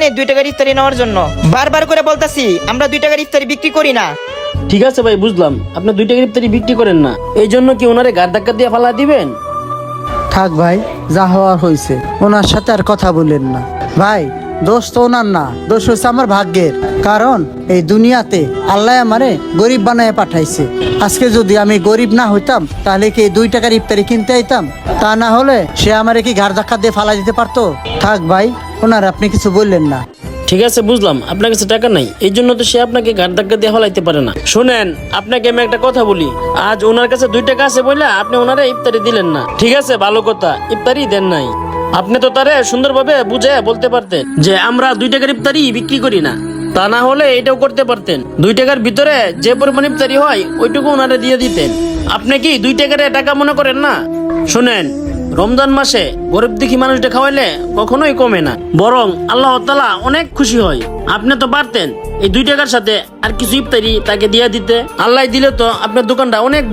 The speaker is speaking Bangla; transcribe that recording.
দোকানে 2 টাকার ইফতারি নেওয়ার জন্য। বারবার করে বলতাছি আমরা 2 টাকার ইফতারি বিক্রি করি না। ঠিক আছে ভাই, বুঝলাম আপনি 2 টাকার ইফতারি বিক্রি করেন না, এই জন্য কি ওনারে গাড় ধাক্কা দিয়ে ফালা দিবেন? থাক ভাই, যা হওয়ার হয়েছে, ওনার সাথে আর কথা বললেন না। ভাই, দোষ তো ওনার না, দোষ হচ্ছে আমার ভাগ্যের। কারণ এই দুনিয়াতে আল্লাহ আমারে গরিব বানায় পাঠাইছে। আজকে যদি আমি গরিব না হইতাম তাহলে কি এই 2 টাকার ইফতারি কিনতে আইতাম? তা না হলে সে আমারে কি ঘাড় ধাক্কা দিয়ে ফালা দিতে পারতো? থাক ভাই, ওনার আপনি কিছু বললেন না। ঠিক আছে, বুঝলাম আপনার কাছে টাকা নাই, এই জন্য তো সে আপনাকে গাড় ধাক্কা দিয়ে ফলাইতে পারে না। শুনেন, আপনাকে আমি একটা কথা বলি, আজ ওনার কাছে 2 টাকা আছে বলে আপনি ওনারে ইফতারি দিলেন না। ঠিক আছে, ভালো কথা, ইফতারি দেন নাই। আপনি তো তারে সুন্দরভাবে বুঝে বলতে পারতেন যে আমরা 2 টাকার ইফতারি বিক্রি করি না। তা না হলে এটাও করতে পারতেন, 2 টাকার ভিতরে যে পরিমাণ ইফতারি হয় ওইটুকু ওনারে দিয়ে দিতেন। আপনি কি 2 টাকার টাকা মনে করেন না? শুনেন, রমজান মাসে গরিব দুঃখী মানুষটা খাওয়াইলে কখনোই কমে না, বরং আল্লাহ তাআলা অনেক খুশি হয়। আপনি তো পারতেন এই 2 টাকার সাথে আর কিছু ইফতারি তাকে দিয়ে দিতে। আল্লাহ দিলে তো আপনার দোকানটা অনেক